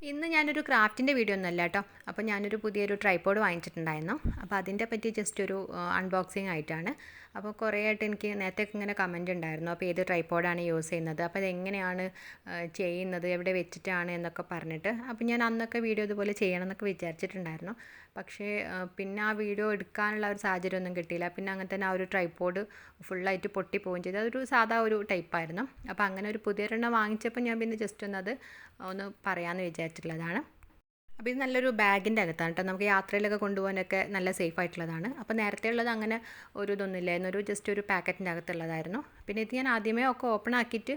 ഇന്ന് ഞാനൊരു ക്രാഫ്റ്റിൻ്റെ വീഡിയോ ഒന്നുമല്ല കേട്ടോ. അപ്പോൾ ഞാനൊരു പുതിയൊരു ട്രൈപോഡ് വാങ്ങിച്ചിട്ടുണ്ടായിരുന്നു. അപ്പോൾ അതിൻ്റെ പറ്റി ജസ്റ്റ് ഒരു അൺബോക്സിങ് ആയിട്ടാണ്. അപ്പോൾ കുറേ ആയിട്ട് എനിക്ക് നേരത്തെ ഇങ്ങനെ കമൻറ്റ് ഉണ്ടായിരുന്നു, അപ്പോൾ ഏത് ട്രൈപോഡാണ് യൂസ് ചെയ്യുന്നത്, അപ്പോൾ അതെങ്ങനെയാണ് ചെയ്യുന്നത്, എവിടെ വെച്ചിട്ടാണ് എന്നൊക്കെ പറഞ്ഞിട്ട്. അപ്പോൾ ഞാൻ അന്നൊക്കെ വീഡിയോ ഇതുപോലെ ചെയ്യണം എന്നൊക്കെ വിചാരിച്ചിട്ടുണ്ടായിരുന്നു. പക്ഷേ പിന്നെ ആ വീഡിയോ എടുക്കാനുള്ള ഒരു സാഹചര്യമൊന്നും കിട്ടിയില്ല. പിന്നെ അങ്ങനെ തന്നെ ആ ഒരു ട്രൈപോഡ് ഫുള്ളായിട്ട് പൊട്ടിപ്പോവുകയും ചെയ്തു. അതൊരു സാധാ ഒരു ടൈപ്പായിരുന്നു. അപ്പോൾ അങ്ങനെ ഒരു പുതിയൊരെണ്ണം വാങ്ങിച്ചപ്പോൾ ഞാൻ പിന്നെ ജസ്റ്റ് ഒന്ന് പറയാമെന്ന് വിചാരിച്ചിട്ടുള്ളതാണ്. അപ്പോൾ ഇത് നല്ലൊരു ബാഗിൻ്റെ അകത്താണ് കേട്ടോ. നമുക്ക് യാത്രയിലൊക്കെ കൊണ്ടുപോകാനൊക്കെ നല്ല സേഫ് ആയിട്ടുള്ളതാണ്. അപ്പോൾ നേരത്തെ ഉള്ളത് അങ്ങനെ ഒരു ഇതൊന്നുമില്ലായിരുന്നു, ജസ്റ്റ് ഒരു പാക്കറ്റിൻ്റെ അകത്തുള്ളതായിരുന്നു. പിന്നെ ഇത് ഞാൻ ആദ്യമേ ഒക്കെ ഓപ്പൺ ആക്കിയിട്ട്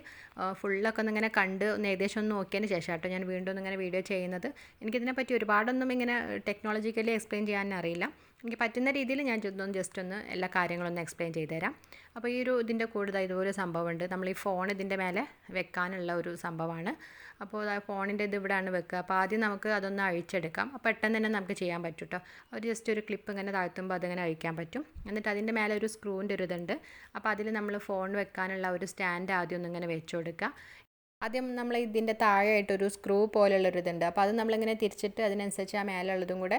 ഫുള്ളൊക്കെ ഒന്നിങ്ങനെ കണ്ട് ഏകദേശം ഒന്ന് നോക്കിയതിന് ശേഷം കേട്ടോ ഞാൻ വീണ്ടും ഒന്നിങ്ങനെ വീഡിയോ ചെയ്യുന്നത്. എനിക്കിതിനെപ്പറ്റി ഒരുപാടൊന്നും ഇങ്ങനെ ടെക്നോളജിക്കലി എക്സ്പ്ലെയിൻ ചെയ്യാൻ അറിയില്ല. എനിക്ക് പറ്റുന്ന രീതിയിൽ ഞാൻ ജസ്റ്റ് ഒന്ന് എല്ലാ കാര്യങ്ങളൊന്ന് എക്സ്പ്ലെയിൻ ചെയ്തു തരാം. അപ്പോൾ ഈ ഒരു ഇതിൻ്റെ കൂടുതൽ ഇതുപോലെ സംഭവമുണ്ട്. നമ്മൾ ഈ ഫോൺ ഇതിൻ്റെ മേലെ വെക്കാനുള്ള ഒരു സംഭവമാണ്. അപ്പോൾ ഫോണിൻ്റെ ഇത് ഇവിടെയാണ് വെക്കുക. അപ്പോൾ ആദ്യം നമുക്ക് അതൊന്ന് അഴിച്ചെടുക്കാം. അപ്പോൾ പെട്ടെന്ന് തന്നെ നമുക്ക് ചെയ്യാൻ പറ്റും കേട്ടോ. ഒരു ജസ്റ്റ് ഒരു ക്ലിപ്പ് ഇങ്ങനെ താഴ്ത്തുമ്പോൾ അതിങ്ങനെ അഴിക്കാൻ പറ്റും. എന്നിട്ട് അതിൻ്റെ മേലെ ഒരു സ്ക്രൂവിൻ്റെ ഒരു ഇതുണ്ട്. അപ്പോൾ അതിൽ നമ്മൾ ഫോൺ വെക്കാനുള്ള ഒരു സ്റ്റാൻഡ് ആദ്യം ഒന്നിങ്ങനെ വെച്ച് കൊടുക്കുക. ആദ്യം നമ്മൾ ഇതിൻ്റെ താഴെയായിട്ടൊരു സ്ക്രൂ പോലുള്ളൊരു ഇതുണ്ട്. അപ്പോൾ അത് നമ്മളിങ്ങനെ തിരിച്ചിട്ട് അതിനനുസരിച്ച് ആ മേലുള്ളതും കൂടെ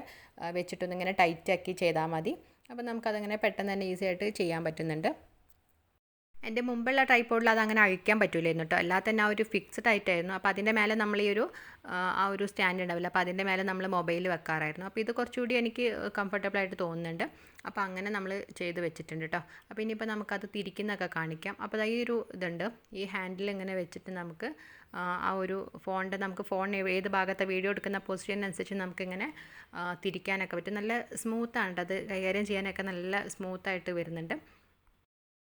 വെച്ചിട്ടൊന്നിങ്ങനെ ടൈറ്റാക്കി ചെയ്താൽ മതി. അപ്പോൾ നമുക്കതങ്ങനെ പെട്ടെന്ന് തന്നെ ഈസി ആയിട്ട് ചെയ്യാൻ പറ്റുന്നുണ്ട്. എൻ്റെ മുമ്പുള്ള ട്രൈപോഡിൽ അതങ്ങനെ അഴിക്കാൻ പറ്റില്ലായിരുന്നു കേട്ടോ. അല്ലാതെ തന്നെ ആ ഒരു ഫിക്സ്ഡ് ആയിട്ടായിരുന്നു. അപ്പോൾ അതിൻ്റെ മേലെ നമ്മൾ ആ ഒരു സ്റ്റാൻഡ് ഉണ്ടാവില്ല, അപ്പോൾ അതിൻ്റെ മേലെ നമ്മൾ മൊബൈൽ വെക്കാറായിരുന്നു. അപ്പോൾ ഇത് കുറച്ചുകൂടി എനിക്ക് കംഫർട്ടബിളായിട്ട് തോന്നുന്നുണ്ട്. അപ്പോൾ അങ്ങനെ നമ്മൾ ചെയ്ത് വെച്ചിട്ടുണ്ട് കേട്ടോ. അപ്പോൾ ഇനിയിപ്പോൾ നമുക്കത് തിരിക്കുന്നതൊക്കെ കാണിക്കാം. അപ്പോൾ ഈ ഒരു ഇതുണ്ട്, ഈ ഹാൻഡിൽ ഇങ്ങനെ വെച്ചിട്ട് നമുക്ക് ആ ഒരു നമുക്ക് ഫോൺ ഏത് ഭാഗത്തെ വീഡിയോ എടുക്കുന്ന പൊസിഷനനുസരിച്ച് നമുക്കിങ്ങനെ തിരിക്കാനൊക്കെ പറ്റും. നല്ല സ്മൂത്താണ് കേട്ടോ, അത് കൈകാര്യം ചെയ്യാനൊക്കെ നല്ല സ്മൂത്തായിട്ട് വരുന്നുണ്ട്.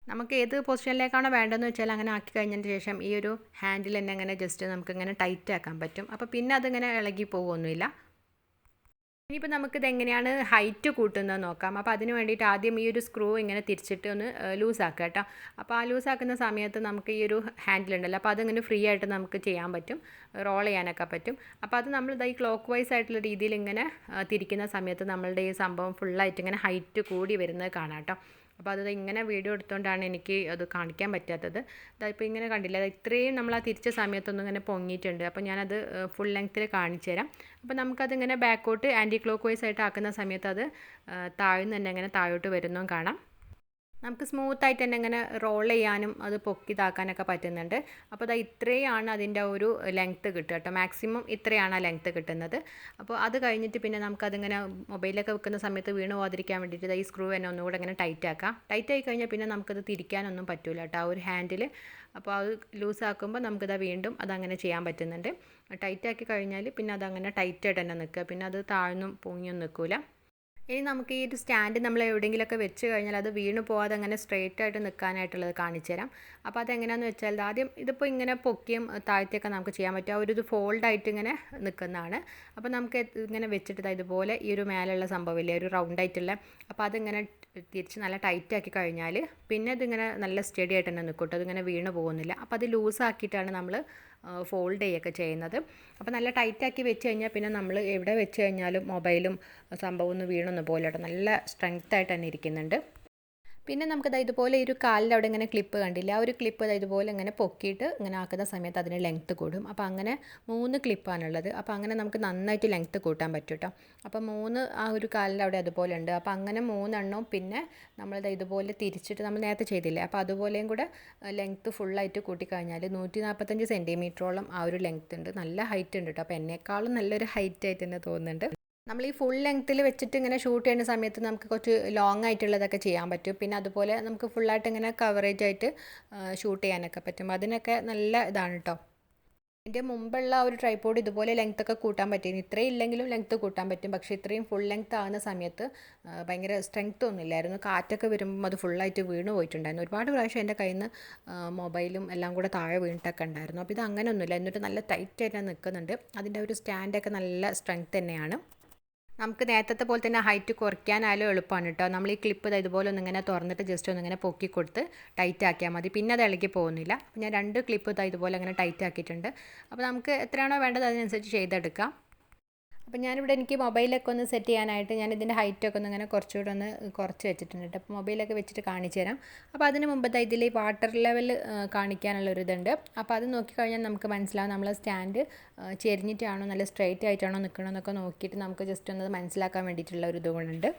നമുക്ക് ഏത് പൊസിഷനിലേക്കാണോ വേണ്ടതെന്ന് വെച്ചാൽ അങ്ങനെ ആക്കി കഴിഞ്ഞതിന് ശേഷം ഈ ഒരു ഹാൻഡിൽ തന്നെ അങ്ങനെ ജസ്റ്റ് നമുക്കിങ്ങനെ ടൈറ്റ് ആക്കാൻ പറ്റും. അപ്പോൾ പിന്നെ അതിങ്ങനെ ഇളകി പോകുമൊന്നുമില്ല. ഇനിയിപ്പോൾ നമുക്കിത് എങ്ങനെയാണ് ഹൈറ്റ് കൂട്ടുന്നത് നോക്കാം. അപ്പോൾ അതിന് വേണ്ടിയിട്ട് ആദ്യം ഈ ഒരു സ്ക്രൂ ഇങ്ങനെ തിരിച്ചിട്ട് ഒന്ന് ലൂസാക്കുക കേട്ടോ. അപ്പോൾ ആ ലൂസാക്കുന്ന സമയത്ത് നമുക്ക് ഈ ഒരു ഹാൻഡിലുണ്ടല്ലോ, അപ്പോൾ അതിങ്ങനെ ഫ്രീ ആയിട്ട് നമുക്ക് ചെയ്യാൻ പറ്റും, റോൾ ചെയ്യാനൊക്കെ പറ്റും. അപ്പോൾ അത് നമ്മൾ ഈ ക്ലോക്ക് വൈസ് ആയിട്ടുള്ള രീതിയിൽ ഇങ്ങനെ തിരിക്കുന്ന സമയത്ത് നമ്മളുടെ ഈ സംഭവം ഫുള്ളായിട്ട് ഇങ്ങനെ ഹൈറ്റ് കൂടി വരുന്നത് കാണാം കേട്ടോ. അപ്പോൾ അത് ഇങ്ങനെ വീഡിയോ എടുത്തുകൊണ്ടാണ് എനിക്ക് അത് കാണിക്കാൻ പറ്റാത്തത്. ഇപ്പോൾ ഇങ്ങനെ കണ്ടില്ല, ഇത്രയും നമ്മൾ ആ തിരിച്ച സമയത്തൊന്നും ഇങ്ങനെ പൊങ്ങിയിട്ടുണ്ട്. അപ്പോൾ ഞാനത് ഫുൾ ലെങ്ത്തിൽ കാണിച്ചു തരാം. അപ്പോൾ നമുക്കതിങ്ങനെ ബാക്കോട്ട് ആൻറ്റി ക്ലോക്ക് വൈസ് ആയിട്ട് ആക്കുന്ന സമയത്ത് അത് താഴ്ന്ന് തന്നെ ഇങ്ങനെ താഴോട്ട് വരുന്നതും കാണാം. നമുക്ക് സ്മൂത്തായിട്ട് തന്നെ ഇങ്ങനെ റോൾ ചെയ്യാനും അത് പൊക്കി ഇതാക്കാനൊക്കെ പറ്റുന്നുണ്ട്. അപ്പോൾ അത് ഇത്രയാണ് അതിൻ്റെ ഒരു ലെങ്ത്ത് കിട്ടുക കേട്ടോ. മാക്സിമം ഇത്രയാണ് ആ ലെങ്ത്ത് കിട്ടുന്നത്. അപ്പോൾ അത് കഴിഞ്ഞിട്ട് പിന്നെ നമുക്കതിങ്ങനെ മൊബൈലൊക്കെ വെക്കുന്ന സമയത്ത് വീണ് പോകാതിരിക്കാൻ വേണ്ടിയിട്ട് ഈ സ്ക്രൂ തന്നെ ഒന്നുകൂടെ ഇങ്ങനെ ടൈറ്റ് ആക്കാം. ടൈറ്റ് ആയി കഴിഞ്ഞാൽ പിന്നെ നമുക്കത് തിരിക്കാനൊന്നും പറ്റില്ല കേട്ടോ, ആ ഒരു ഹാൻഡിൽ. അപ്പോൾ അത് ലൂസാക്കുമ്പോൾ നമുക്കിത് വീണ്ടും അതങ്ങനെ ചെയ്യാൻ പറ്റുന്നുണ്ട്. ടൈറ്റാക്കി കഴിഞ്ഞാൽ പിന്നെ അതങ്ങനെ ടൈറ്റായിട്ട് തന്നെ നിൽക്കുക, പിന്നെ അത് താഴ്ന്നും പൊങ്ങിയൊന്നും നിൽക്കില്ല. ഇനി നമുക്ക് ഈ ഒരു സ്റ്റാൻഡ് നമ്മൾ എവിടെയെങ്കിലുമൊക്കെ വെച്ച് കഴിഞ്ഞാൽ അത് വീണ് പോകാതെ അങ്ങനെ സ്ട്രെയിറ്റ് ആയിട്ട് നിൽക്കാനായിട്ടുള്ളത് കാണിച്ചു തരാം. അപ്പോൾ അതെങ്ങനെയാണെന്ന് വെച്ചാൽ ആദ്യം ഇതിപ്പോൾ ഇങ്ങനെ പൊക്കിയും താഴ്ത്തിയൊക്കെ നമുക്ക് ചെയ്യാൻ പറ്റും. ആ ഒരു ഇത് ഫോൾഡായിട്ട് ഇങ്ങനെ നിൽക്കുന്നതാണ്. അപ്പോൾ നമുക്ക് ഇങ്ങനെ വെച്ചിട്ട് ഇതുപോലെ ഈ ഒരു മേലുള്ള സംഭവമില്ലേ, ഒരു റൗണ്ടായിട്ടുള്ള, അപ്പോൾ അതിങ്ങനെ തിരിച്ച് നല്ല ടൈറ്റാക്കി കഴിഞ്ഞാൽ പിന്നെ ഇതിങ്ങനെ നല്ല സ്റ്റഡി ആയിട്ട് തന്നെ നിൽക്കും കേട്ടോ, അതിങ്ങനെ വീണ് പോകുന്നില്ല. അപ്പോൾ അത് ലൂസാക്കിയിട്ടാണ് നമ്മൾ ഫോൾഡ് ചെയ്യുകയൊക്കെ ചെയ്യുന്നത്. അപ്പോൾ നല്ല ടൈറ്റാക്കി വെച്ച് കഴിഞ്ഞാൽ പിന്നെ നമ്മൾ എവിടെ വെച്ച് കഴിഞ്ഞാലും മൊബൈലും സംഭവം ഒന്ന് വീണൊന്നും പോലെ കേട്ടോ, നല്ല സ്ട്രെങ്ത് ആയിട്ട് തന്നെ ഇരിക്കുന്നുണ്ട്. പിന്നെ നമുക്കത് ഇതുപോലെ ഒരു കാലിൽ അവിടെ ഇങ്ങനെ ക്ലിപ്പ് കണ്ടില്ല, ആ ഒരു ക്ലിപ്പ് ഇതുപോലെ ഇങ്ങനെ പൊക്കിയിട്ട് ഇങ്ങനെ ആക്കുന്ന സമയത്ത് അതിന് ലെങ്ത്ത് കൂടും. അപ്പോൾ അങ്ങനെ 3 ക്ലിപ്പാണുള്ളത്. അപ്പോൾ അങ്ങനെ നമുക്ക് നന്നായിട്ട് ലെങ്ത്ത് കൂട്ടാൻ പറ്റും കേട്ടോ. അപ്പോൾ 3 ആ ഒരു കാലിൽ അവിടെ അതുപോലെ ഉണ്ട്. അപ്പോൾ അങ്ങനെ 3 എണ്ണവും പിന്നെ നമ്മളിത് ഇതുപോലെ തിരിച്ചിട്ട് നമ്മൾ നേരത്തെ ചെയ്തില്ലേ, അപ്പോൾ അതുപോലെയും കൂടെ ലെങ്ത്ത് ഫുള്ളായിട്ട് കൂട്ടിക്കഴിഞ്ഞാൽ 145 സെൻറ്റിമീറ്ററോളം ആ ഒരു ലെങ്ത്ത് ഉണ്ട്. നല്ല ഹൈറ്റ് ഉണ്ട് കേട്ടോ. അപ്പോൾ എന്നെക്കാളും നല്ലൊരു ഹൈറ്റ് ആയിട്ട് തന്നെ തോന്നുന്നുണ്ട്. നമ്മൾ ഈ ഫുൾ ലെങ്ത്തിൽ വെച്ചിട്ട് ഇങ്ങനെ ഷൂട്ട് ചെയ്യുന്ന സമയത്ത് നമുക്ക് കുറച്ച് ലോങ് ആയിട്ടുള്ളതൊക്കെ ചെയ്യാൻ പറ്റും. പിന്നെ അതുപോലെ നമുക്ക് ഫുള്ളായിട്ട് ഇങ്ങനെ കവറേജ് ആയിട്ട് ഷൂട്ട് ചെയ്യാനൊക്കെ പറ്റും. അതിനൊക്കെ നല്ല ഇതാണ് കേട്ടോ. ഇതിൻ്റെ മുമ്പുള്ള ഒരു ട്രൈപോഡ് ഇതുപോലെ ലെങ്ത്തൊക്കെ കൂട്ടാൻ പറ്റിയിരുന്നു. ഇത്രയും ഇല്ലെങ്കിലും ലെങ്ത്ത് കൂട്ടാൻ പറ്റും. പക്ഷേ ഇത്രയും ഫുൾ ലെങ്ത്ത് ആകുന്ന സമയത്ത് ഭയങ്കര സ്ട്രെങ്ത്ത് ഒന്നുമില്ലായിരുന്നു. കാറ്റൊക്കെ വരുമ്പോൾ അത് ഫുള്ളായിട്ട് വീണ് പോയിട്ടുണ്ടായിരുന്നു. ഒരുപാട് പ്രാവശ്യം എൻ്റെ കയ്യിൽ നിന്ന് മൊബൈലും എല്ലാം കൂടെ താഴെ വീണിട്ടൊക്കെ ഉണ്ടായിരുന്നു. അപ്പോൾ ഇത് അങ്ങനെയൊന്നുമില്ല, എന്നിട്ട് നല്ല ടൈറ്റായിട്ട് നിൽക്കുന്നുണ്ട്. അതിൻ്റെ ഒരു സ്റ്റാൻഡൊക്കെ നല്ല സ്ട്രെങ്ത്ത് തന്നെയാണ്. നമുക്ക് നേരത്തെ പോലെ തന്നെ ഹൈറ്റ് കുറയ്ക്കാനായാലും എളുപ്പമാണ് കേട്ടോ. നമ്മൾ ഈ ക്ലിപ്പ് ഇതുപോലെ ഒന്നിങ്ങനെ തുറന്നിട്ട് ജസ്റ്റ് ഒന്നിങ്ങനെ പൊക്കി കൊടുത്ത് ടൈറ്റ് ആക്കിയാൽ മതി, പിന്നെ അത് ഇളകി പോകുന്നില്ല. അപ്പോൾ ഞാൻ 2 ക്ലിപ്പ് ഇതുപോലെ അങ്ങനെ ടൈറ്റ് ആക്കിയിട്ടുണ്ട്. അപ്പോൾ നമുക്ക് എത്രയാണോ വേണ്ടത് അതിനനുസരിച്ച് ചെയ്തെടുക്കാം. അപ്പോൾ ഞാനിവിടെ എനിക്ക് മൊബൈലൊക്കെ ഒന്ന് സെറ്റ് ചെയ്യാനായിട്ട് ഞാൻ ഇതിൻ്റെ ഹൈറ്റൊക്കെ ഒന്ന് ഇങ്ങനെ കുറച്ചുകൂടെ ഒന്ന് കുറച്ച് വെച്ചിട്ടുണ്ട് കേട്ടോ. അപ്പോൾ മൊബൈലൊക്കെ വെച്ചിട്ട് കാണിച്ചു തരാം. അപ്പോൾ അതിന് മുമ്പത്തെ ഇതിൽ വാട്ടർ ലെവൽ കാണിക്കാനുള്ളൊരിതുണ്ട്. അപ്പോൾ അത് നോക്കിക്കഴിഞ്ഞാൽ നമുക്ക് മനസ്സിലാവും നമ്മളെ സ്റ്റാൻഡ് ചെരിഞ്ഞിട്ടാണോ നല്ല സ്ട്രെയിറ്റ് ആയിട്ടാണോ നിൽക്കണമെന്നൊക്കെ നോക്കിയിട്ട് നമുക്ക് ജസ്റ്റ് ഒന്ന് മനസ്സിലാക്കാൻ വേണ്ടിയിട്ടുള്ള ഒരു ഇതുകൊണ്ടുണ്ട്.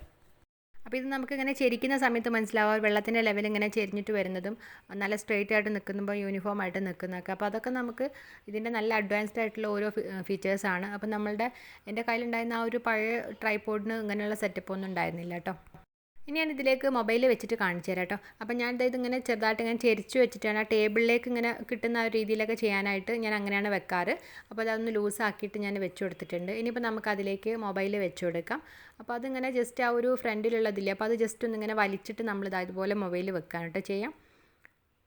അപ്പോൾ ഇത് നമുക്കിങ്ങനെ ചെരിക്കുന്ന സമയത്ത് മനസ്സിലാവും വെള്ളത്തിൻ്റെ ലെവൽ ഇങ്ങനെ ചെരിഞ്ഞിട്ട് വരുന്നതും നല്ല സ്ട്രെയിറ്റ് ആയിട്ട് നിൽക്കുമ്പോൾ യൂണിഫോം ആയിട്ട് നിൽക്കുന്നതൊക്കെ. അപ്പോൾ അതൊക്കെ നമുക്ക് ഇതിൻ്റെ നല്ല അഡ്വാൻസ്ഡ് ആയിട്ടുള്ള ഓരോ ഫീച്ചേഴ്സാണ്. അപ്പോൾ എൻ്റെ കയ്യിലുണ്ടായിരുന്ന ആ ഒരു പഴയ ട്രൈപോഡിന് ഇങ്ങനെയുള്ള സെറ്റപ്പ് ഒന്നും ഉണ്ടായിരുന്നില്ല കേട്ടോ. ഇനി ഞാൻ ഇതിലേക്ക് മൊബൈൽ വെച്ചിട്ട് കാണിച്ചു തരാം കേട്ടോ. അപ്പോൾ ഞാൻ ഇതിങ്ങനെ ചെറുതായിട്ട് ഇങ്ങനെ ചെരിച്ച് വെച്ചിട്ടാണ് ആ ടേബിളിലേക്ക് ഇങ്ങനെ കിട്ടുന്ന ഒരു രീതിയിലൊക്കെ ചെയ്യാനായിട്ട് ഞാൻ അങ്ങനെയാണ് വെക്കാറ്. അപ്പോൾ അതൊന്ന് ലൂസാക്കിയിട്ട് ഞാൻ വെച്ച് കൊടുത്തിട്ടുണ്ട്. ഇനിയിപ്പോൾ നമുക്ക് അതിലേക്ക് മൊബൈൽ വെച്ച് കൊടുക്കാം. അപ്പോൾ അതിങ്ങനെ ജസ്റ്റ് ആ ഒരു ഫ്രണ്ടിലുള്ളതില്ലേ, അപ്പോൾ അത് ജസ്റ്റ് ഒന്നിങ്ങനെ വലിച്ചിട്ട് നമ്മൾ ഇതുപോലെ മൊബൈൽ വെക്കാനായിട്ട് ചെയ്യാം.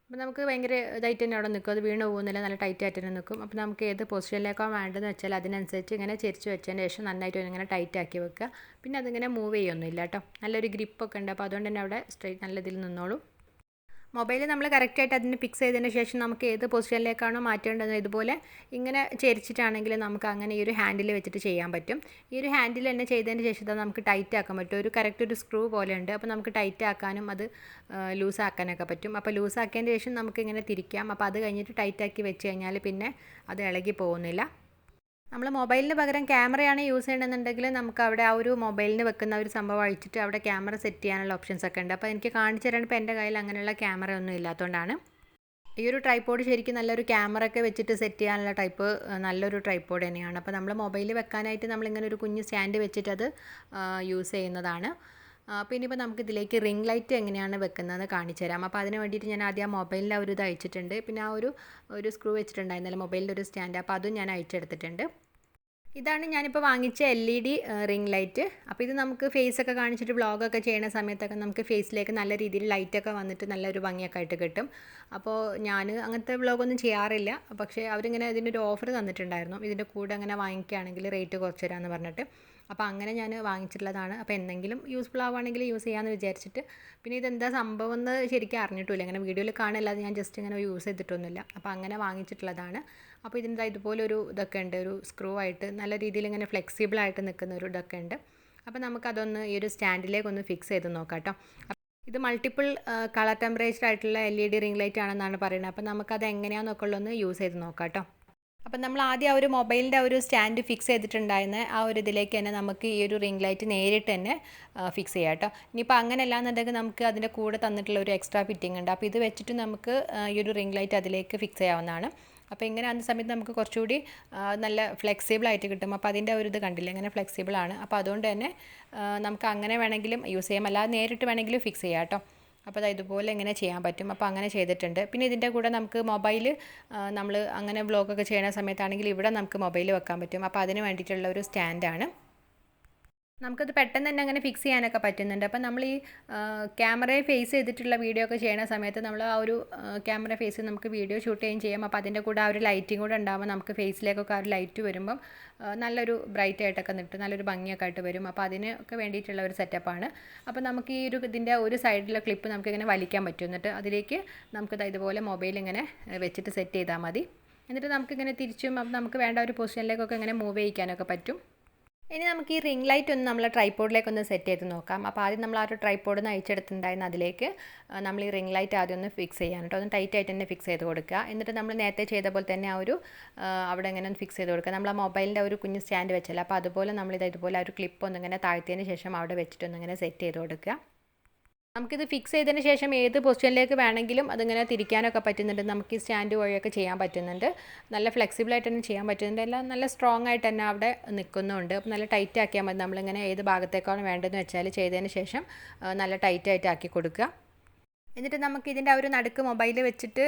അപ്പോൾ നമുക്ക് ഭയങ്കര ഇതായിട്ട് തന്നെ അവിടെ നിൽക്കും, അത് വീണ് പോകുന്നില്ല, നല്ല ടൈറ്റ് ആയിട്ട് തന്നെ നിൽക്കും. അപ്പോൾ നമുക്ക് ഏത് പൊസിഷനിലേക്കാണ് വേണ്ടതെന്ന് വെച്ചാൽ അതിനനുസരിച്ച് ഇങ്ങനെ ചെരിച്ച് വെച്ചതിന് ശേഷം നന്നായിട്ട് ഇങ്ങനെ ടൈറ്റ് ആക്കി വെക്കുക. പിന്നെ അതിങ്ങനെ മൂവ് ചെയ്യൊന്നുമില്ല കേട്ടോ. നല്ലൊരു ഗ്രിപ്പൊക്കെ ഉണ്ട്. അപ്പോൾ അതുകൊണ്ട് തന്നെ അവിടെ സ്ട്രെയിറ്റ് നല്ല ഇതിൽ നിന്നോളും. മൊബൈൽ നമ്മൾ കറക്റ്റായിട്ട് അതിന് ഫിക്സ് ചെയ്തതിന് ശേഷം നമുക്ക് ഏത് പൊസിഷനിലേക്കാണോ മാറ്റേണ്ടത് ഇതുപോലെ ഇങ്ങനെ ചെരിച്ചിട്ടാണെങ്കിൽ നമുക്ക് അങ്ങനെ ഈ ഒരു ഹാൻഡിൽ വെച്ചിട്ട് ചെയ്യാൻ പറ്റും. ഈ ഒരു ഹാൻഡിൽ തന്നെ ചെയ്തതിന് ശേഷം നമുക്ക് ടൈറ്റ് ആക്കാൻ പറ്റും. ഒരു കറക്റ്റ് ഒരു സ്ക്രൂ പോലെ ഉണ്ട്. അപ്പോൾ നമുക്ക് ടൈറ്റ് ആക്കാനും അത് ലൂസ് ആക്കാനൊക്കെ പറ്റും. അപ്പോൾ ലൂസ് ആക്കിയതിന് ശേഷം നമുക്ക് ഇങ്ങനെ തിരിക്കാം. അപ്പോൾ അത് കഴിഞ്ഞിട്ട് ടൈറ്റ് ആക്കി വെച്ച് കഴിഞ്ഞാൽ പിന്നെ അത് ഇളകി പോകുന്നില്ല. നമ്മൾ മൊബൈലിന് പകരം ക്യാമറയാണ് യൂസ് ചെയ്യണമെന്നുണ്ടെങ്കിൽ നമുക്ക് അവിടെ ആ ഒരു മൊബൈലിന് വെക്കുന്ന ഒരു സംഭവം അഴിച്ചിട്ട് അവിടെ ക്യാമറ സെറ്റ് ചെയ്യാനുള്ള ഓപ്ഷൻസ് ഒക്കെ ഉണ്ട്. അപ്പോൾ എനിക്ക് കാണിച്ചു തരാൻ ഇപ്പോൾ എൻ്റെ കയ്യിൽ അങ്ങനെയുള്ള ക്യാമറ ഒന്നും ഇല്ലാത്തതുകൊണ്ടാണ്. ഈ ഒരു ട്രൈപോഡ് ശരിക്കും നല്ലൊരു ക്യാമറ ഒക്കെ വെച്ചിട്ട് സെറ്റ് ചെയ്യാനുള്ള നല്ലൊരു ട്രൈപോഡ് തന്നെയാണ്. അപ്പോൾ നമ്മൾ മൊബൈൽ വെക്കാനായിട്ട് നമ്മളിങ്ങനെ ഒരു കുഞ്ഞ് സ്റ്റാൻഡ് വെച്ചിട്ട് അത് യൂസ് ചെയ്യുന്നതാണ്. അപ്പോൾ ഇനിയിപ്പോൾ നമുക്ക് ഇതിലേക്ക് റിംഗ് ലൈറ്റ് എങ്ങനെയാണ് വെക്കുന്നത് കാണിച്ചു തരാം. അപ്പോൾ അതിന് വേണ്ടിയിട്ട് ഞാൻ ആദ്യം ആ മൊബൈലിൻ്റെ ഒരു ഇത് അയച്ചിട്ടുണ്ട്. പിന്നെ ആ ഒരു സ്ക്രൂ വെച്ചിട്ടുണ്ടായിരുന്നല്ലോ മൊബൈലിൻ്റെ ഒരു സ്റ്റാൻഡ്, അപ്പോൾ അതും ഞാൻ അയച്ചെടുത്തിട്ടുണ്ട്. ഇതാണ് ഞാനിപ്പോൾ വാങ്ങിച്ച LED റിംഗ് ലൈറ്റ്. അപ്പോൾ ഇത് നമുക്ക് ഫേസൊക്കെ കാണിച്ചിട്ട് വ്ളോഗൊക്കെ ചെയ്യുന്ന സമയത്തൊക്കെ നമുക്ക് ഫേസിലേക്ക് നല്ല രീതിയിൽ ലൈറ്റൊക്കെ വന്നിട്ട് നല്ലൊരു ഭംഗിയൊക്കെ ആയിട്ട് കിട്ടും. അപ്പോൾ ഞാൻ അങ്ങനത്തെ വ്ളോഗൊന്നും ചെയ്യാറില്ല. പക്ഷേ അവരിങ്ങനെ ഇതിൻ്റെ ഒരു ഓഫർ തന്നിട്ടുണ്ടായിരുന്നു, ഇതിൻ്റെ കൂടെ അങ്ങനെ വാങ്ങിക്കുകയാണെങ്കിൽ റേറ്റ് കുറച്ച് തരാമെന്ന് പറഞ്ഞിട്ട്. അപ്പോൾ അങ്ങനെ ഞാൻ വാങ്ങിച്ചിട്ടുള്ളതാണ്. അപ്പോൾ എന്തെങ്കിലും യൂസ്ഫുൾ ആവുകയാണെങ്കിൽ യൂസ് ചെയ്യാമെന്ന് വിചാരിച്ചിട്ട്. പിന്നെ ഇതെന്താ സംഭവം എന്ന് ശരിക്കും അറിഞ്ഞിട്ടില്ല, ഇങ്ങനെ വീഡിയോയിൽ കാണില്ലാതെ ഞാൻ ജസ്റ്റ് ഇങ്ങനെ യൂസ് ചെയ്തിട്ടൊന്നുമില്ല. അപ്പോൾ അങ്ങനെ വാങ്ങിച്ചിട്ടുള്ളതാണ്. അപ്പോൾ ഇതിൻ്റെ ഇതുപോലൊരു ഇതൊക്കെ ഉണ്ട്, ഒരു സ്ക്രൂ ആയിട്ട് നല്ല രീതിയിൽ ഇങ്ങനെ ഫ്ലെക്സിബിളായിട്ട് നിൽക്കുന്ന ഒരു ഇതൊക്കെ ഉണ്ട്. അപ്പോൾ നമുക്കതൊന്ന് ഈ ഒരു സ്റ്റാൻഡിലേക്കൊന്ന് ഫിക്സ് ചെയ്ത് നോക്കാം കേട്ടോ. ഇത് മൾട്ടിപ്പിൾ കളർ ടെമ്പറേച്ചർ ആയിട്ടുള്ള LED റിംഗ് ലൈറ്റ് ആണെന്നാണ് പറയുന്നത്. അപ്പോൾ നമുക്കത് എങ്ങനെയാണെന്നൊക്കെ ഉള്ളതൊന്ന് യൂസ് ചെയ്ത് നോക്കാം കേട്ടോ. അപ്പം നമ്മൾ ആദ്യം ആ ഒരു മൊബൈലിൻ്റെ ഒരു സ്റ്റാൻഡ് ഫിക്സ് ചെയ്തിട്ടുണ്ടായിരുന്ന ആ ഒരു ഇതിലേക്ക് തന്നെ നമുക്ക് ഈ ഒരു റിംഗ് ലൈറ്റ് നേരിട്ട് തന്നെ ഫിക്സ് ചെയ്യാം കേട്ടോ. ഇനിയിപ്പോൾ അങ്ങനെയല്ല എന്നുണ്ടെങ്കിൽ നമുക്ക് അതിൻ്റെ കൂടെ തന്നിട്ടുള്ള ഒരു എക്സ്ട്രാ ഫിറ്റിംഗ് ഉണ്ട്. അപ്പോൾ ഇത് വെച്ചിട്ട് നമുക്ക് ഈ ഒരു റിംഗ് ലൈറ്റ് അതിലേക്ക് ഫിക്സ് ചെയ്യാവുന്നതാണ്. അപ്പോൾ ഇങ്ങനെ ആകുന്ന സമയത്ത് നമുക്ക് കുറച്ചുകൂടി നല്ല ഫ്ലെക്സിബിളായിട്ട് കിട്ടും. അപ്പോൾ അതിൻ്റെ ഒരു ഇത് കണ്ടില്ല, ഇങ്ങനെ ഫ്ലെക്സിബിളാണ്. അപ്പോൾ അതുകൊണ്ട് തന്നെ നമുക്ക് അങ്ങനെ വേണമെങ്കിലും യൂസ് ചെയ്യാം, അല്ലാതെ നേരിട്ട് വേണമെങ്കിലും ഫിക്സ് ചെയ്യാം കേട്ടോ. അപ്പോൾ അത് ഇതുപോലെ ഇങ്ങനെ ചെയ്യാൻ പറ്റും. അപ്പോൾ അങ്ങനെ ചെയ്തിട്ടുണ്ട്. പിന്നെ ഇതിൻ്റെ കൂടെ നമുക്ക് മൊബൈൽ നമ്മൾ അങ്ങനെ വ്ളോഗൊക്കെ ചെയ്യുന്ന സമയത്താണെങ്കിൽ ഇവിടെ നമുക്ക് മൊബൈൽ വെക്കാൻ പറ്റും. അപ്പോൾ അതിന് വേണ്ടിയിട്ടുള്ള ഒരു സ്റ്റാൻഡാണ്. നമുക്കത് പെട്ടെന്ന് തന്നെ അങ്ങനെ ഫിക്സ് ചെയ്യാനൊക്കെ പറ്റുന്നുണ്ട്. അപ്പം നമ്മൾ ഈ ക്യാമറയെ ഫേസ് ചെയ്തിട്ടുള്ള വീഡിയോ ഒക്കെ ചെയ്യുന്ന സമയത്ത് നമ്മൾ ആ ഒരു ക്യാമറ ഫേസ് നമുക്ക് വീഡിയോ ഷൂട്ട് ചെയ്യുകയും ചെയ്യാം. അപ്പോൾ അതിൻ്റെ കൂടെ ആ ഒരു ലൈറ്റിംഗ് കൂടെ ഉണ്ടാകുമ്പോൾ നമുക്ക് ഫേസിലേക്കൊക്കെ ആ ഒരു ലൈറ്റ് വരുമ്പം നല്ലൊരു ബ്രൈറ്റ് ആയിട്ടൊക്കെ നിൽക്കും, നല്ലൊരു ഭംഗിയൊക്കെ ആയിട്ട് വരും. അപ്പോൾ അതിനൊക്കെ വേണ്ടിയിട്ടുള്ള ഒരു സെറ്റപ്പാണ്. അപ്പോൾ നമുക്ക് ഈ ഇതിൻ്റെ ഒരു സൈഡിലെ ക്ലിപ്പ് നമുക്കിങ്ങനെ വലിക്കാൻ പറ്റും. എന്നിട്ട് അതിലേക്ക് നമുക്കത് ഇതുപോലെ മൊബൈൽ ഇങ്ങനെ വെച്ചിട്ട് സെറ്റ് ചെയ്താൽ മതി. എന്നിട്ട് നമുക്കിങ്ങനെ തിരിച്ചും നമുക്ക് വേണ്ട ഒരു പൊസിഷനിലേക്കൊക്കെ ഇങ്ങനെ മൂവ് ചെയ്യിക്കാനൊക്കെ പറ്റും. ഇനി നമുക്ക് ഈ റിംഗ് ലൈറ്റ് ഒന്ന് നമ്മൾ ട്രൈപോഡിലേക്കൊന്ന് സെറ്റ് ചെയ്ത് നോക്കാം. അപ്പോൾ ആദ്യം നമ്മൾ ആ ഒരു ട്രൈപോഡ് ഒന്ന് അയച്ചെടുത്തിട്ടുണ്ടായിരുന്ന അതിലേക്ക് നമ്മൾ ഈ റിംഗ് ലൈറ്റ് ആദ്യം ഒന്ന് ഫിക്സ് ചെയ്യാൻ കേട്ടോ. ഒന്ന് ടൈറ്റ് ആയിട്ട് തന്നെ ഫിക്സ് ചെയ്ത് കൊടുക്കുക. എന്നിട്ട് നമ്മൾ നേരത്തെ ചെയ്ത പോലെ തന്നെ ആ ഒരു അവിടെ ഇങ്ങനെ ഒന്ന് ഫിക്സ് ചെയ്ത് കൊടുക്കുക. നമ്മൾ ആ മൊബൈലിൻ്റെ ഒരു കുഞ്ഞ് സ്റ്റാൻഡ് വെച്ചല്ലോ, അപ്പോൾ അതുപോലെ ഇതുപോലെ ആ ഒരു ക്ലിപ്പ് ഒന്നിങ്ങനെ താഴ്ത്തിയതിന് ശേഷം അവിടെ വെച്ചിട്ടൊന്നിങ്ങനെ സെറ്റ് ചെയ്ത് കൊടുക്കുക. നമുക്കിത് ഫിക്സ് ചെയ്തതിന് ശേഷം ഏത് പൊസിഷനിലേക്ക് വേണമെങ്കിലും അതിങ്ങനെ തിരിക്കാനൊക്കെ പറ്റുന്നുണ്ട്. നമുക്ക് ഈ സ്റ്റാൻഡ് വഴിയൊക്കെ ചെയ്യാൻ പറ്റുന്നുണ്ട്. നല്ല ഫ്ലെക്സിബിളായിട്ട് തന്നെ ചെയ്യാൻ പറ്റുന്നുണ്ട്. എല്ലാം നല്ല സ്ട്രോങ് ആയിട്ട് തന്നെ അവിടെ നിൽക്കുന്നുണ്ട്. അപ്പോൾ നല്ല ടൈറ്റ് ആക്കിയാൽ മതി. നമ്മളിങ്ങനെ ഏത് ഭാഗത്തേക്കാണ് വേണ്ടതെന്ന് വെച്ചാൽ ചെയ്തതിന് ശേഷം നല്ല ടൈറ്റായിട്ട് ആക്കി കൊടുക്കുക. എന്നിട്ട് നമുക്ക് ഇതിൻ്റെ ആ ഒരു നടുക്ക് മൊബൈൽ വെച്ചിട്ട്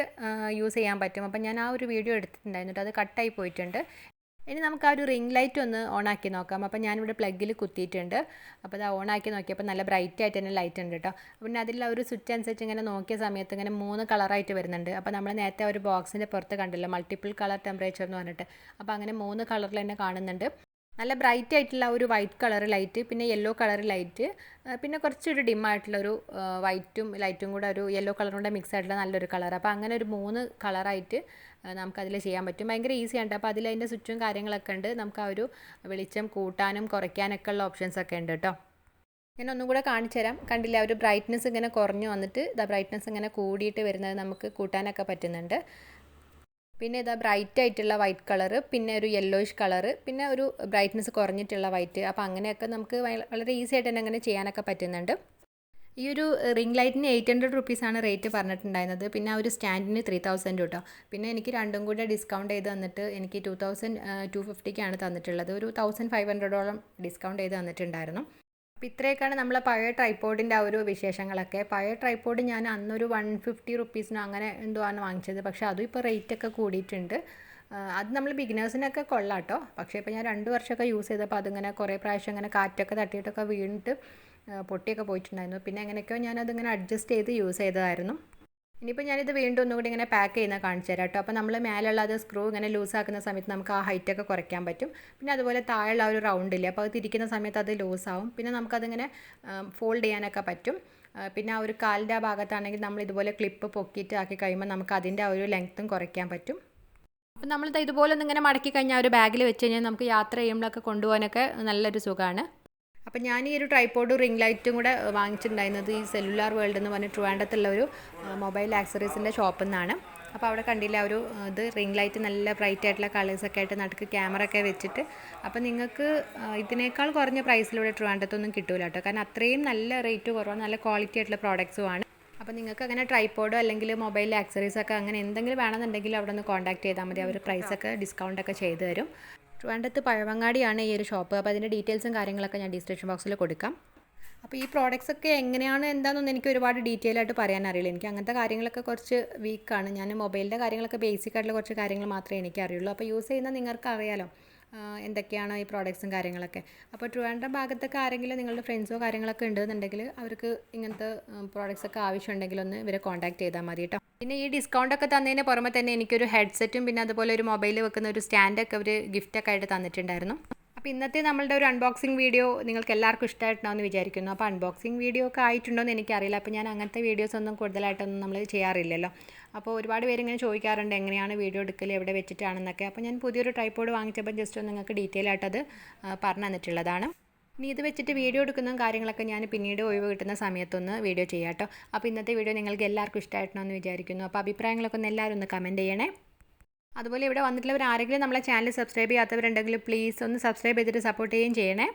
യൂസ് ചെയ്യാൻ പറ്റും. അപ്പം ഞാൻ ആ ഒരു വീഡിയോ എടുത്തിട്ടുണ്ടായിരുന്നു, അത് കട്ടായി പോയിട്ടുണ്ട്. ഇനി നമുക്ക് ആ ഒരു റിംഗ് ലൈറ്റ് ഒന്ന് ഓണാക്കി നോക്കാം. അപ്പോൾ ഞാനിവിടെ പ്ലഗിൽ കുത്തിയിട്ടുണ്ട്. അപ്പോൾ അത് ഓണാക്കി നോക്കിയപ്പോൾ നല്ല ബ്രൈറ്റ് ആയിട്ട് തന്നെ ലൈറ്റ് ഉണ്ട് കേട്ടോ. പിന്നെ അതിൽ ഒരു സ്വിച്ച് അനുസരിച്ച് ഇങ്ങനെ നോക്കിയ സമയത്ത് ഇങ്ങനെ 3 കളറായിട്ട് വരുന്നുണ്ട്. അപ്പോൾ നമ്മൾ നേരത്തെ ഒരു ബോക്സിൻ്റെ പുറത്ത് കണ്ടില്ല മൾട്ടിപ്പിൾ കളർ ടെമ്പറേച്ചർ എന്ന് പറഞ്ഞിട്ട്, അപ്പോൾ അങ്ങനെ 3 കളറിൽ തന്നെ കാണുന്നുണ്ട്. നല്ല ബ്രൈറ്റ് ആയിട്ടുള്ള ഒരു വൈറ്റ് കളർ ലൈറ്റ്, പിന്നെ യെല്ലോ കളർ ലൈറ്റ്, പിന്നെ കുറച്ചൊരു ഡിമ്മായിട്ടുള്ളൊരു വൈറ്റും ലൈറ്റും കൂടെ ഒരു യെല്ലോ കളറും കൂടെ മിക്സ് ആയിട്ടുള്ള നല്ലൊരു കളർ. അപ്പോൾ അങ്ങനെ ഒരു 3 കളറായിട്ട് നമുക്കതിൽ ചെയ്യാൻ പറ്റും. ഭയങ്കര ഈസിയാണ്. അപ്പോൾ അതിലതിൻ്റെ സ്വിച്ചും കാര്യങ്ങളൊക്കെ ഉണ്ട്. നമുക്ക് ആ ഒരു വെളിച്ചം കൂട്ടാനും കുറയ്ക്കാനൊക്കെ ഉള്ള ഓപ്ഷൻസൊക്കെ ഉണ്ട് കേട്ടോ. ഞാൻ ഒന്നും കൂടെ കാണിച്ചു തരാം. കണ്ടില്ല, ഒരു ബ്രൈറ്റ്നസ് ഇങ്ങനെ കുറഞ്ഞു വന്നിട്ട് ബ്രൈറ്റ്നസ് ഇങ്ങനെ കൂടിയിട്ട് വരുന്നത് നമുക്ക് കൂട്ടാനൊക്കെ പറ്റുന്നുണ്ട്. പിന്നെ ബ്രൈറ്റ് ആയിട്ടുള്ള വൈറ്റ് കളറ്, പിന്നെ ഒരു യെല്ലോയിഷ് കളറ്, പിന്നെ ഒരു ബ്രൈറ്റ്നസ് കുറഞ്ഞിട്ടുള്ള വൈറ്റ്. അപ്പോൾ അങ്ങനെയൊക്കെ നമുക്ക് വളരെ ഈസി ആയിട്ട് തന്നെ അങ്ങനെ ചെയ്യാനൊക്കെ പറ്റുന്നുണ്ട്. ഈ ഒരു റിംഗ് ലൈറ്റിന് 800 റുപ്പീസാണ് റേറ്റ് പറഞ്ഞിട്ടുണ്ടായിരുന്നത്. പിന്നെ ആ ഒരു സ്റ്റാൻഡിന് 3000 കേട്ടോ. പിന്നെ എനിക്ക് രണ്ടും കൂടെ ഡിസ്കൗണ്ട് ചെയ്ത് തന്നിട്ട് എനിക്ക് 2250ക്കാണ് തന്നിട്ടുള്ളത്. ഒരു 1500ഓളം ഡിസ്കൗണ്ട് ചെയ്ത് തന്നിട്ടുണ്ടായിരുന്നു. അപ്പോൾ ഇത്രയൊക്കെയാണ് നമ്മളെ പഴയ ട്രൈപ്പോഡിൻ്റെ ആ ഒരു വിശേഷങ്ങളൊക്കെ. പഴയ ട്രൈപ്പോഡ് ഞാൻ അന്നൊരു 150 റുപ്പീസിനോ അങ്ങനെ എന്തോ ആണ് വാങ്ങിച്ചത്. പക്ഷേ അതും ഇപ്പോൾ റേറ്റൊക്കെ കൂടിയിട്ടുണ്ട്. അത് നമ്മൾ ബിഗിനേഴ്സിനൊക്കെ കൊള്ളാം കേട്ടോ. പക്ഷേ ഇപ്പോൾ ഞാൻ 2 വർഷമൊക്കെ യൂസ് ചെയ്തപ്പോൾ അതിങ്ങനെ കുറേ പ്രാവശ്യം ഇങ്ങനെ കാറ്റൊക്കെ തട്ടിയിട്ടൊക്കെ വീണിട്ട് പൊട്ടിയൊക്കെ പോയിട്ടുണ്ടായിരുന്നു. പിന്നെ എങ്ങനെയൊക്കെയോ ഞാനതിങ്ങനെ അഡ്ജസ്റ്റ് ചെയ്ത് യൂസ് ചെയ്തതായിരുന്നു. ഇനിയിപ്പോൾ ഞാനിത് വീണ്ടും ഒന്നുകൂടി ഇങ്ങനെ പാക്ക് ചെയ്യുന്ന കാണിച്ചു തരാം കേട്ടോ. അപ്പോൾ നമ്മൾ മേലുള്ള അത് സ്ക്രൂ ഇങ്ങനെ ലൂസാക്കുന്ന സമയത്ത് നമുക്ക് ആ ഹൈറ്റൊക്കെ കുറയ്ക്കാൻ പറ്റും. പിന്നെ അതുപോലെ താഴെയുള്ള ഒരു റൗണ്ടില്ലേ, അപ്പോൾ അത് തിരിക്കുന്ന സമയത്ത് അത് ലൂസാവും. പിന്നെ നമുക്കതിങ്ങനെ ഫോൾഡ് ചെയ്യാനൊക്കെ പറ്റും. പിന്നെ ആ ഒരു കാലിൻ്റെ ആ ഭാഗത്താണെങ്കിൽ നമ്മൾ ഇതുപോലെ ക്ലിപ്പ് പൊക്കിയിട്ട് ആക്കി കഴിയുമ്പോൾ നമുക്ക് അതിൻ്റെ ആ ഒരു ലെങ്ത്തും കുറയ്ക്കാൻ പറ്റും. അപ്പോൾ നമ്മളിത് ഇതുപോലെ ഒന്നിങ്ങനെ മടക്കി കഴിഞ്ഞാൽ ഒരു ബാഗിൽ വെച്ച് കഴിഞ്ഞാൽ നമുക്ക് യാത്ര ചെയ്യുമ്പോഴൊക്കെ കൊണ്ടുപോകാനൊക്കെ നല്ലൊരു സുഖമാണ്. അപ്പോൾ ഞാൻ ഈ ഒരു ട്രൈപ്പോഡും റിംഗ് ലൈറ്റും കൂടെ വാങ്ങിച്ചിട്ടുണ്ടായിരുന്നത് ഈ സെല്ലുലാർ വേൾഡ് എന്ന് പറഞ്ഞ് ട്രിവാൻഡ്രത്തുള്ള ഒരു മൊബൈൽ ആക്സറീസിൻ്റെ ഷോപ്പിൽ നിന്നാണ്. അപ്പോൾ അവിടെ കണ്ടില്ല, ഒരു ഇത് റിംഗ് ലൈറ്റ് നല്ല ബ്രൈറ്റ് ആയിട്ടുള്ള കളേഴ്സൊക്കെ ആയിട്ട് നടുക്ക് ക്യാമറ ഒക്കെ വെച്ചിട്ട്. അപ്പോൾ നിങ്ങൾക്ക് ഇതിനേക്കാൾ കുറഞ്ഞ പ്രൈസിലൂടെ ട്രിവാൻഡ്രത്തൊന്നും കിട്ടില്ല കേട്ടോ. കാരണം അത്രയും നല്ല റേറ്റ് കുറവാണ്, നല്ല ക്വാളിറ്റി ആയിട്ടുള്ള പ്രോഡക്റ്റ്സുമാണ്. അപ്പോൾ നിങ്ങൾക്ക് അങ്ങനെ ട്രൈപ്പോഡോ അല്ലെങ്കിൽ മൊബൈൽ ആക്സറീസൊക്കെ അങ്ങനെ എന്തെങ്കിലും വേണമെന്നുണ്ടെങ്കിൽ അവിടെ നിന്ന് കോൺടാക്ട് ചെയ്താൽ മതി. അവർ പ്രൈസൊക്കെ ഡിസ്കൗണ്ടൊക്കെ ചെയ്തു തരും. ട്രിവാൻഡ്രത്ത് പഴവങ്ങാടിയാണ് ഈ ഒരു ഷോപ്പ്. അപ്പോൾ അതിൻ്റെ ഡീറ്റെയിൽസും കാര്യങ്ങളൊക്കെ ഞാൻ ഡിസ്ക്രിപ്ഷൻ ബോക്സിൽ കൊടുക്കാം. അപ്പോൾ ഈ പ്രോഡക്റ്റ്സ് ഒക്കെ എങ്ങനെയാണ് എന്താണെന്നൊന്നും എനിക്ക് ഒരുപാട് ഡീറ്റെയിൽ ആയിട്ട് പറയാൻ അറിയില്ല. എനിക്ക് അങ്ങനത്തെ കാര്യങ്ങളൊക്കെ കുറച്ച് വീക്കാണ്. ഞാൻ മൊബൈലിൻ്റെ കാര്യങ്ങളൊക്കെ ബേസിക് ആയിട്ടുള്ള കുറച്ച് കാര്യങ്ങൾ മാത്രമേ എനിക്ക് അറിയുള്ളൂ. അപ്പോൾ യൂസ് ചെയ്യുന്ന നിങ്ങൾക്ക് അറിയാലോ എന്തൊക്കെയാണ് ഈ പ്രോഡക്റ്റ്സും കാര്യങ്ങളൊക്കെ. അപ്പോൾ ട്രിവാൻഡ്രം ഭാഗത്തൊക്കെ ആരെങ്കിലും നിങ്ങളുടെ ഫ്രണ്ട്സോ കാര്യങ്ങളൊക്കെ ഉണ്ടെന്നുണ്ടെങ്കിൽ അവർക്ക് ഇങ്ങനത്തെ പ്രോഡക്റ്റ്സ് ഒക്കെ ആവശ്യമുണ്ടെങ്കിൽ ഒന്ന് ഇവരെ കോൺടാക്ട് ചെയ്താൽ മതി കേട്ടോ. പിന്നെ ഈ ഡിസ്കൗണ്ടൊക്കെ തന്നതിന് പുറമെ തന്നെ എനിക്കൊരു ഹെഡ്സെറ്റും പിന്നെ അതുപോലെ ഒരു മൊബൈൽ വെക്കുന്ന ഒരു സ്റ്റാൻഡൊക്കെ അവർ ഗിഫ്റ്റൊക്കെ ആയിട്ട് തന്നിട്ടുണ്ടായിരുന്നു. അപ്പോൾ ഇന്നത്തെ നമ്മളുടെ ഒരു അൺബോക്സിങ് വീഡിയോ നിങ്ങൾക്ക് എല്ലാവർക്കും ഇഷ്ടമായിട്ടുണ്ടാവുമെന്ന് വിചാരിക്കുന്നു. അപ്പോൾ അൺബോക്സിങ് വീഡിയോ ഒക്കെ ആയിട്ടുണ്ടോ എന്ന് എനിക്കറിയില്ല. അപ്പോൾ ഞാൻ അങ്ങനത്തെ വീഡിയോസ് ഒന്നും കൂടുതലായിട്ടൊന്നും നമ്മൾ ചെയ്യാറില്ലല്ലോ. അപ്പോൾ ഒരുപാട് പേര് ഇങ്ങനെ ചോദിക്കാറുണ്ട് എങ്ങനെയാണ് വീഡിയോ എടുക്കൽ, എവിടെ വെച്ചിട്ടാണെന്നൊക്കെ. അപ്പോൾ ഞാൻ പുതിയൊരു ട്രൈപ്പോഡ് വാങ്ങിച്ചപ്പോൾ ജസ്റ്റ് ഒന്ന് നിങ്ങൾക്ക് ഡീറ്റെയിൽ ആയിട്ടത് പറഞ്ഞു തന്നിട്ടുള്ളതാണ്. ഇനി ഇത് വെച്ചിട്ട് വീഡിയോ എടുക്കുന്ന കാര്യങ്ങളൊക്കെ ഞാൻ പിന്നീട് ഒഴിവ് കിട്ടുന്ന സമയത്തൊന്ന് വീഡിയോ ചെയ്യാം കേട്ടോ. അപ്പോൾ ഇന്നത്തെ വീഡിയോ നിങ്ങൾക്ക് എല്ലാവർക്കും ഇഷ്ടമായിട്ടുണ്ടെന്ന് വിചാരിക്കുന്നു. അപ്പോൾ അഭിപ്രായങ്ങളൊക്കെ ഒന്ന് എല്ലാവരും ഒന്ന് കമൻറ്റ് ചെയ്യണേ. അതുപോലെ ഇവിടെ വന്നിട്ടുള്ളവർ ആരെങ്കിലും നമ്മളെ ചാനൽ സബ്സ്ക്രൈബ് ചെയ്യാത്തവരുണ്ടെങ്കിൽ പ്ലീസ് ഒന്ന് സബ്സ്ക്രൈബ് ചെയ്തിട്ട് സപ്പോർട്ട് ചെയ്യുകയും ചെയ്യണേ.